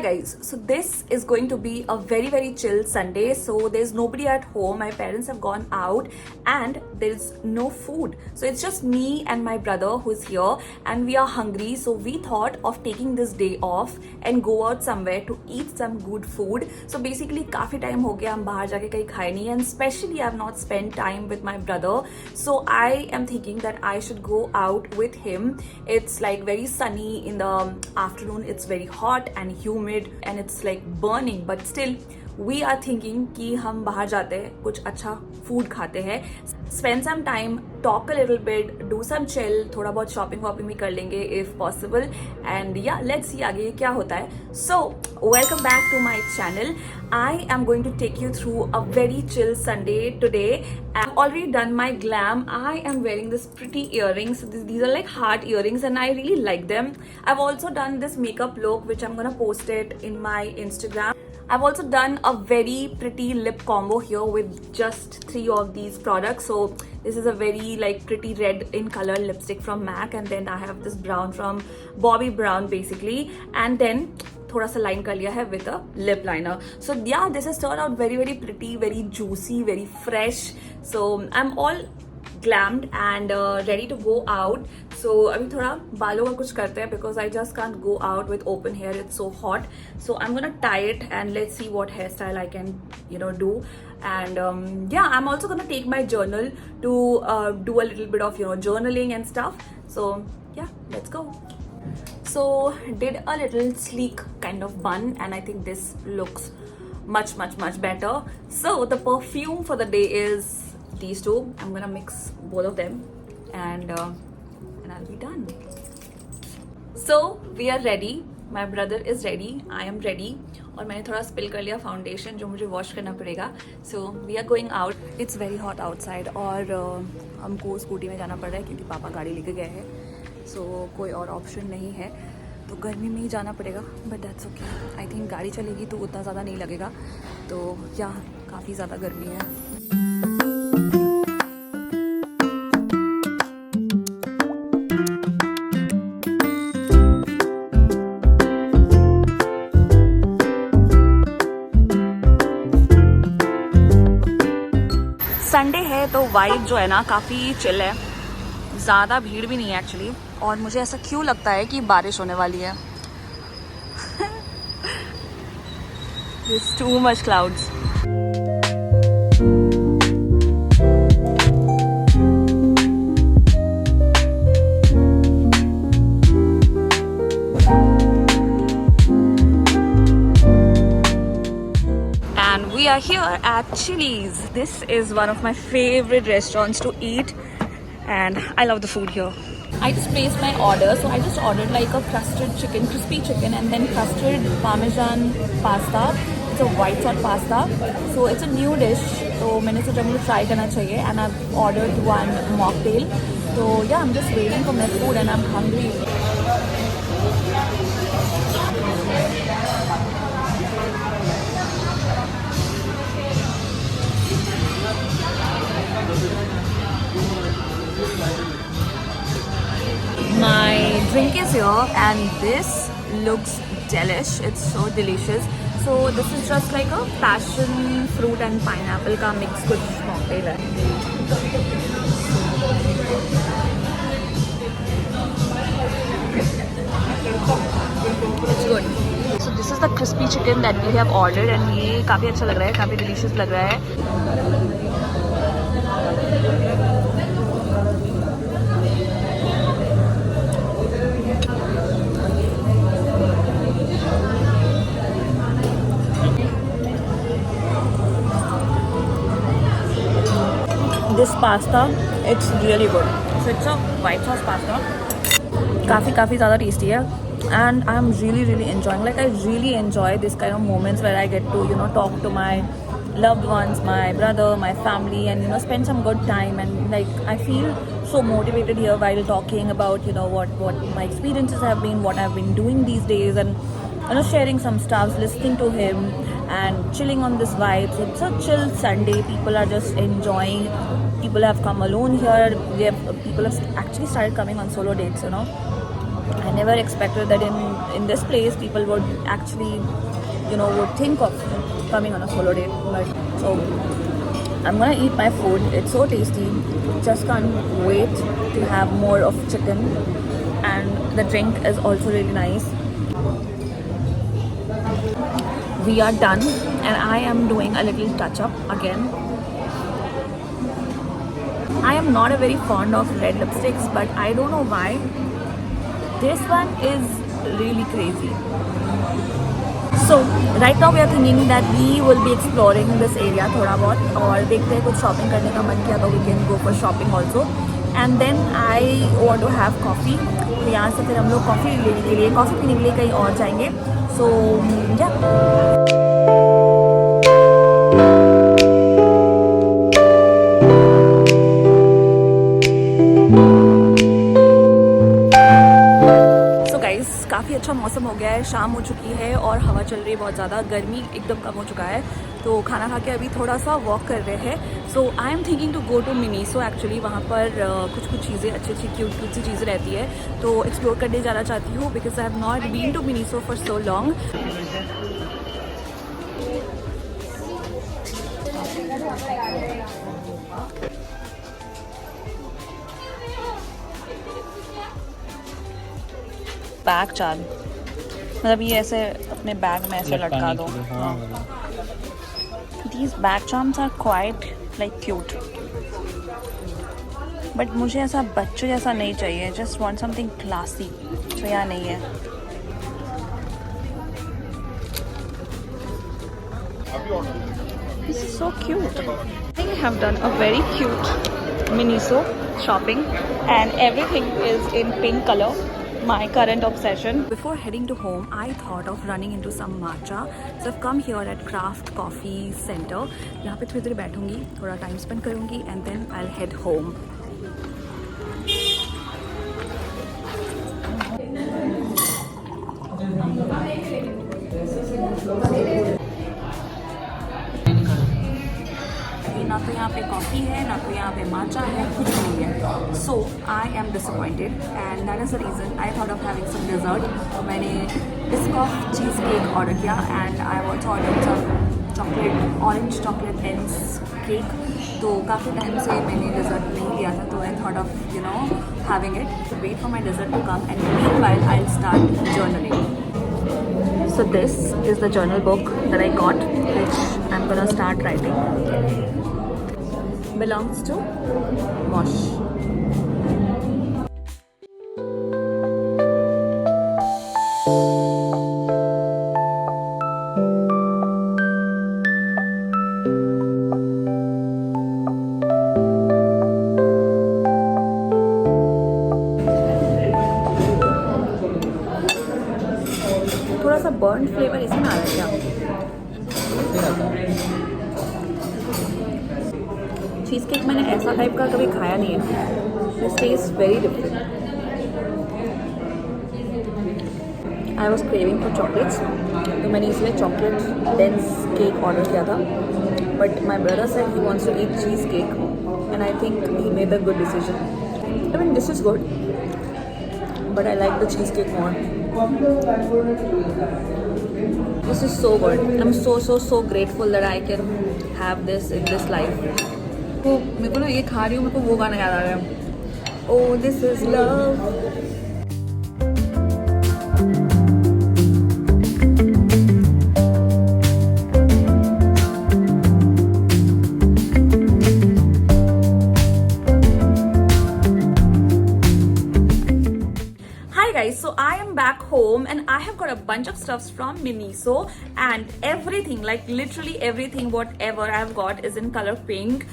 guys, so this is going to be a very chill Sunday. So there's nobody at home, my parents have gone out and there's no food, so it's just me and my brother who's here and we are hungry. So we thought of taking this day off and go out somewhere to eat some good food. So basically काफी time हो गया हम बाहर जाके कहीं खाए नहीं, and especially I have not spent time with my brother, so I am thinking that I should go out with him. It's like very sunny in the afternoon, it's very hot and humid and it's like burning, but still we are thinking कि हम बाहर जाते हैं, कुछ अच्छा food खाते हैं, spend some time, talk a little bit, do some chill, थोड़ा बहुत shopping वॉपिंग भी कर लेंगे if possible, and yeah, let's see आगे क्या होता है. So welcome back to my channel. I am going to take you through a very chill Sunday today. I've already done my glam. I am wearing this pretty earrings. These are like heart earrings and I really like them. I've also done this makeup look which I'm gonna post it in my Instagram. I've also done a very pretty lip combo here with just 3 of these products. So this is a very like pretty red in color lipstick from MAC, and then I have this brown from Bobbi Brown basically, and then थोड़ा सा line कर लिया है with a lip liner. So yeah, this has turned out very pretty, very juicy, very fresh. So I'm all glammed and ready to go out. So अभी थोड़ा बालों का कुछ करते हैं because I just can't go out with open hair, it's so hot. So I'm gonna tie it and let's see what hairstyle I can do. And yeah, I'm also gonna take my journal to do a little bit of journaling and stuff. So yeah, let's go. So did a little sleek kind of bun and I think this looks much better. So the perfume for the day is these two. I'm gonna mix both of them and I'll be done. So we are ready. My brother is ready. I am ready. और मैंने थोड़ा spill कर लिया foundation जो मुझे wash करना पड़ेगा. So we are going out. It's very hot outside और हमको स्कूटी में जाना पड़ रहा है क्योंकि पापा गाड़ी लेके गए हैं. So कोई और ऑप्शन नहीं है, तो गर्मी में ही जाना पड़ेगा. But that's okay. I think गाड़ी चलेगी तो उतना ज़्यादा नहीं लगेगा. तो या काफ़ी ज़्यादा गर्मी है. संडे है तो वाइब जो है ना काफ़ी चिल है, ज़्यादा भीड़ भी नहीं है एक्चुअली. और मुझे ऐसा क्यों लगता है कि बारिश होने वाली है. There's too much clouds. And we are here at Chili's. This is one of my favorite restaurants to eat and I love the food here. I just placed my order, so I just ordered like a crusted chicken, crispy chicken, and then crusted parmesan pasta. It's a white sauce pasta, so it's a new dish. So मैंने सोचा मुझे try करना चाहिए, and I've ordered one mocktail. So yeah, I'm just waiting for my food, and I'm hungry. My drink is here and this looks delish. It's so delicious. So this is just like a passion fruit and pineapple का mix कुछ mocktail है. It's good. So this is the crispy chicken that we have ordered and ये काफ़ी अच्छा लग रहा है, काफ़ी delicious लग रहा है. This pasta, it's really good. So it's a white sauce pasta. काफ़ी ज़्यादा tasty है. And I'm really enjoying. Like I really enjoy this kind of moments where I get to talk to my loved ones, my brother, my family, and spend some good time. And like I feel so motivated here while talking about what my experiences have been, what I've been doing these days, and sharing some stuff, listening to him and chilling on this vibe. So it's a chill Sunday. People are just enjoying. People have come alone here. People have actually started coming on solo dates. I never expected that in this place people would actually, would think of coming on a solo date. But so I'm gonna eat my food. It's so tasty. Just can't wait to have more of chicken. And the drink is also really nice. We are done, and I am doing a little touch up again. I am not a very fond of red lipsticks, but I don't know why. This one is really crazy. So right now we are thinking that we will be exploring this area थोड़ा बहुत और देखते हैं कुछ shopping करने का मन किया तो we can go for shopping also. And then I want to have coffee. तो यहाँ से फिर हम लोग कॉफ़ी लेने के लिए कॉफ़ी पीने के लिए कहीं और जाएंगे. So yeah. काफ़ी अच्छा मौसम हो गया है, शाम हो चुकी है और हवा चल रही है बहुत ज़्यादा, गर्मी एकदम कम हो चुका है. तो खाना खा के अभी थोड़ा सा वॉक कर रहे हैं. So I am thinking to go to Miniso. Actually वहाँ पर कुछ चीज़ें अच्छी क्यूट सी चीज़ें रहती है तो एक्सप्लोर करने जाना चाहती हूँ because I have not been to Miniso for so long. Bag charm मतलब ये ऐसे अपने बैग में ऐसे लटका दो. These bag charms are quite like cute but मुझे ऐसा बच्चे जैसा नहीं चाहिए. Just want something classy. तो यहाँ नहीं है. This is so cute. I think I have done a very cute Miniso shopping and everything is in pink color. My current obsession. Before heading to home, I thought of running into some matcha. So I've come here at Craft Coffee Center. यहाँ पे थोड़ी देर बैठूंगी, थोड़ा time spend करूंगी and then I'll head home. ना तो यहाँ पे coffee है ना तो यहाँ पे माचा है, कुछ नहीं है. So I am disappointed and that is the reason I thought of having some dessert. मैंने बिस्कॉफ चीज़ केक ऑर्डर किया and I also order some chocolate orange chocolate lens cake. तो काफ़ी टाइम से मैंने डिज़र्ट नहीं लिया था तो I thought of having it. Wait for my dessert to come and meanwhile I will start journaling. So this is the journal book that I got, which I'm gonna start writing. Belongs to Mosh. थोड़ा सा burn flavour इसमें आ रहा है क्या? Cheese cake मैंने ऐसा type का कभी खाया नहीं है. This taste very different. I was craving for chocolates तो मैंने इसलिए चॉकलेट डेंस केक ऑर्डर किया था. But my brother said he wants to eat cheese cake and I think he made a good decision. I mean this is good but I like the cheese cake more. This is so good. I'm so grateful that I can have this in this life. तो मेरे को ना ये खा रही हूँ, मेरे को वो गाना याद आ रहा है. Oh, this is love. Guys, so I am back home and I have got a bunch of stuffs from Miniso and everything, like literally everything, whatever I have got is in color pink.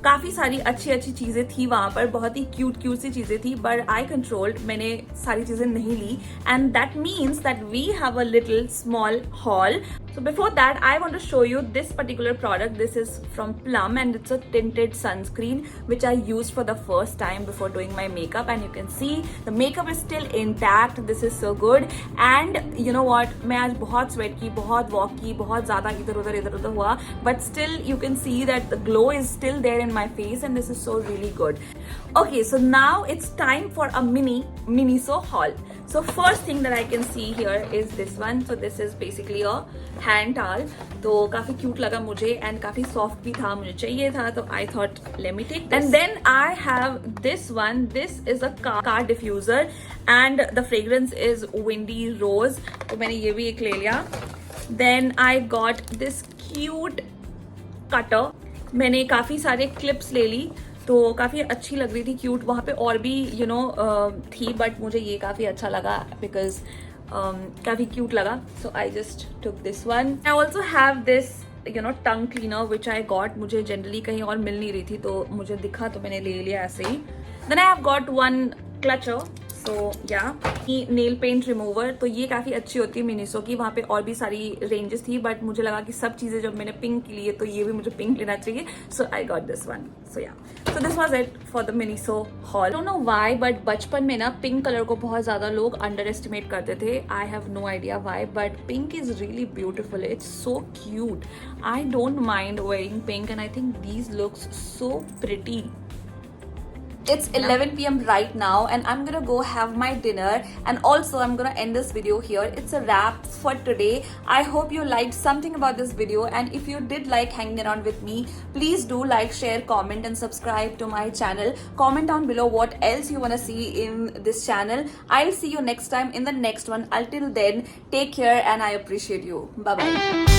काफ़ी सारी अच्छी चीज़ें थी वहाँ पर, बहुत ही cute सी चीज़ें थी बट आई कंट्रोल्ड. मैंने सारी चीज़ें नहीं ली and that means that we have a little small hall. So before that, I want to show you this particular product. This is from Plum and it's a tinted sunscreen which I used for the first time before doing my makeup and you can see the makeup is still intact. This is so good and you know what, मैं आज बहुत sweat की, बहुत walk की, बहुत ज़्यादा इधर उधर हुआ but still you can see that the glow is still there in my face and this is so really good. Okay, so now it's time for a Miniso haul. So first thing that I can see here is this one. So this is basically a hand towel. तो काफी cute लगा मुझे and काफी soft भी था, मुझे चाहिए था, तो I thought let me take this. And then I have this one. This is a car diffuser and the fragrance is Windy Rose. तो मैंने ये भी एक ले लिया. Then I got this cute cutter. मैंने काफी सारे क्लिप्स ले ली, तो काफ़ी अच्छी लग रही थी, क्यूट. वहाँ पे और भी थी, बट मुझे ये काफ़ी अच्छा लगा बिकॉज काफ़ी क्यूट लगा. So I just took this one. I also have this tongue cleaner which I got. मुझे जनरली कहीं और मिल नहीं रही थी, तो मुझे दिखा तो मैंने ले लिया ऐसे ही. Then I have got one clutcher. So yeah nail paint remover. तो ये काफ़ी अच्छी होती है मिनिसो की. वहाँ पे और भी सारी रेंजेस थी, बट मुझे लगा कि सब चीज़ें जब मैंने पिंक की लिए, तो ये भी मुझे पिंक लेना चाहिए. सो आई गॉट दिस वन. सो या, so this was it for the Miniso hall. Don't know why, but बचपन में ना पिंक कलर को बहुत ज़्यादा लोग अंडर एस्टिमेट करते थे. I have no idea why, but pink is really beautiful. It's so cute. I don't mind wearing pink and I think these looks so pretty. It's 11 p.m. right now and I'm gonna go have my dinner, and also I'm gonna end this video here. It's a wrap for today. I hope you liked something about this video, and if you did like hanging around with me, please do like, share, comment and subscribe to my channel. Comment down below what else you wanna see in this channel. I'll see you next time in the next one. Until then, take care and I appreciate you. Bye bye.